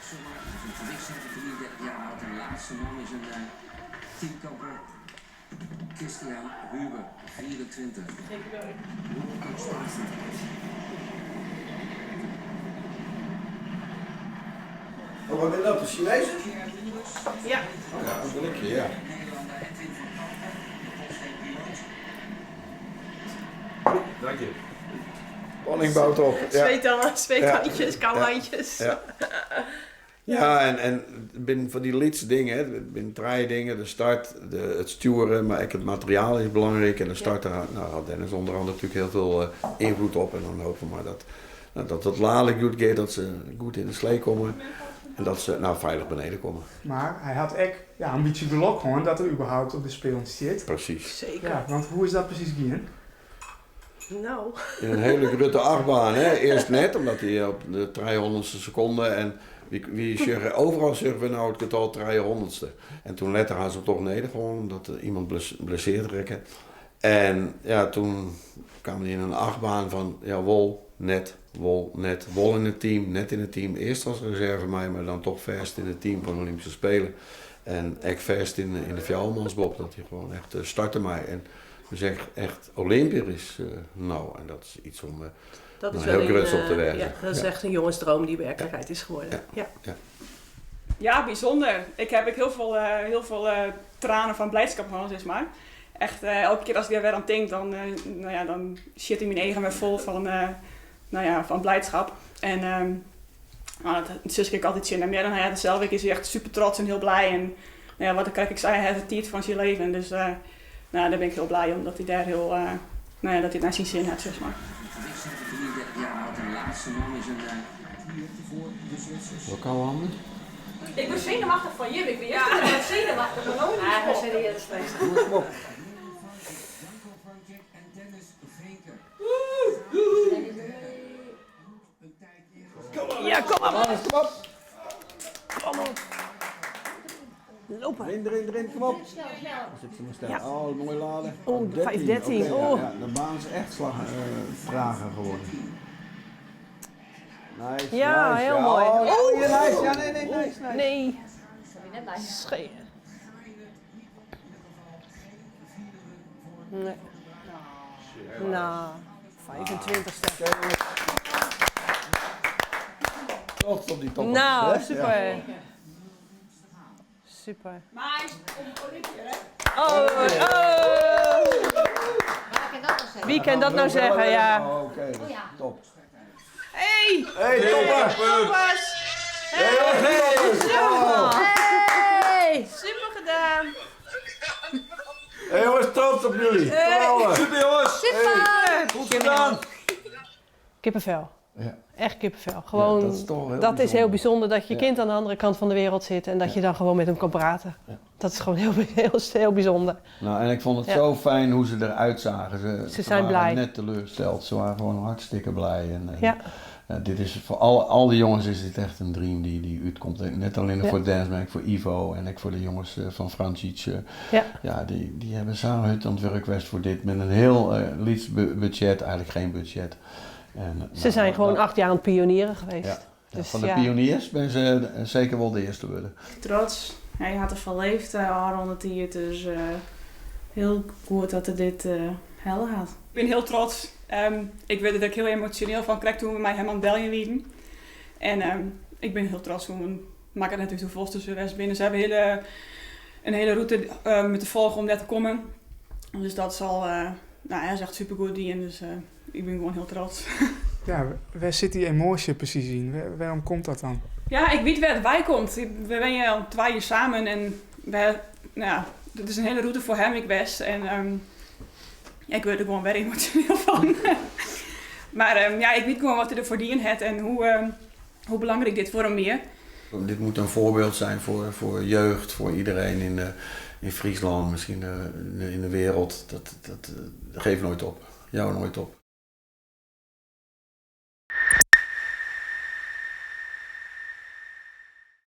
Ja, de laatste man is een teamkamper. Christian Huber, 24. Oh, wat ben je dat, de Chinezen? Ja. Oh ja, dat ben ik je, ja. Dank je. Spanning bouwt op. Ja. Zweethandjes, koude handjes. Ja. Ja, en binnen van die liedse dingen, hè, binnen 3 dingen, de start, het sturen, maar ook het materiaal is belangrijk. En de start, daar had Dennis onder andere natuurlijk heel veel invloed op. En dan hopen we maar dat het later goed gaat, dat ze goed in de slee komen. En dat ze veilig beneden komen. Maar hij had echt een beetje geluk gewoon dat er überhaupt op de spelen zit. Precies. Zeker. Ja, want hoe is dat precies gegaan? Nou. In een hele grote achtbaan, hè. Eerst net, omdat hij op de 300ste seconde en overal zeggen we nou het getal 300ste. En toen later gaan ze toch neder gewoon, omdat iemand blesseerd rekken. En ja, toen kwamen die in een achtbaan van wol, net, wol in het team, net in het team. Eerst als reserve maar dan toch verst in het team van de Olympische Spelen. En echt verst in de fjouwermansbob, dat hij gewoon echt startte mij. En we zeggen echt Olympisch en dat is iets om Dat is heel groots op te werken. Ja, dat is echt een jongensdroom die werkelijkheid is geworden. Ja, bijzonder. Ik heb heel veel tranen van blijdschap gehad, zeg maar. Echt, elke keer als ik er weer aan denk, dan zit in mijn eigen weer vol van blijdschap. En dat zus ik altijd zin. En meer dan hij zelf is hij echt super trots en heel blij. En wat krijg ik zei, hij heeft het tijd van zijn leven. Dus daar ben ik heel blij om dat hij daar dat hij naar zijn zin heeft, zeg maar. Ja, de laatste man is een voor de Zwitsers. Wat kan handen? Ik ben zenuwachtig van je. Ik ben echt zenuwachtig, maar nooit niet. Hij is serieus geweest. Kom op. En Dennis Veenker. Ja, kom maar. Kom op. Kom op. Lopen. Erin, kom op. Snel. Zit ze maar snel. Ja. Oh, mooi laden. Oh, 5:13. Oké, Oh. ja, de baan is echt trager geworden. Nice, Ja, nice. heel mooi. Oh, Oh. ja, nice. Ja, nee, nice. Nee. Net lijst. Scheen. Nee. Nou, 25ste. Trots op die top. Nou, super. Super. Maar Olympia, hè? Oh. Wie kan dat nou zeggen? Ja. Oh, oké, top. Hey! Hey, topper! Thomas! Hey! Super gedaan! Hey jongens, trots op jullie. Geweldig. Super jongens. Super! Goed gedaan. Kippenvel. Ja. Echt kippenvel. Gewoon, dat is toch heel dat is heel bijzonder. bijzonder dat je Ja. kind aan de andere kant van de wereld zit en dat je dan gewoon met hem kan praten. Ja. Dat is gewoon heel bijzonder. Nou, en ik vond het Ja. zo fijn hoe ze eruit zagen. Ze zijn waren blij. net teleurgesteld. Ze waren gewoon hartstikke blij. En Ja. dit is voor al die jongens is dit echt een dream die uitkomt. Net alleen voor Dance, maar ook voor Ivo en ook voor de jongens van Francic. Ja. Die hebben samen het ontwerp geweest voor dit met een heel liefst budget, eigenlijk geen budget. En, Ze zijn gewoon 8 jaar aan het pionieren geweest. Ja. Dus van de ja. pioniers ben ze zeker wel de eerste worden. Trots. Hij had er van leefd rond het dus heel goed dat hij dit helder had. Ik ben heel trots. Ik weet dat ik heel emotioneel van krijg toen we mij hem aan het België wieden. En ik ben heel trots hoe we maken het natuurlijk de volste rest binnen. Ze hebben een hele route met te volgen om daar te komen. Dus dat zal, hij is echt super goed die en dus ik ben gewoon heel trots. Ja, waar zit die emotie precies in? Waarom komt dat dan? Ja, ik weet waar het bij komt. We zijn al 2 jaar samen en dit is een hele route voor hem, ik best. En ik word er gewoon weer emotioneel van. Maar ik weet gewoon wat hij ervoor dien heeft en hoe belangrijk dit voor hem is. Dit moet een voorbeeld zijn voor jeugd, voor iedereen in Friesland, misschien in de wereld. Dat geeft nooit op. Jou nooit op.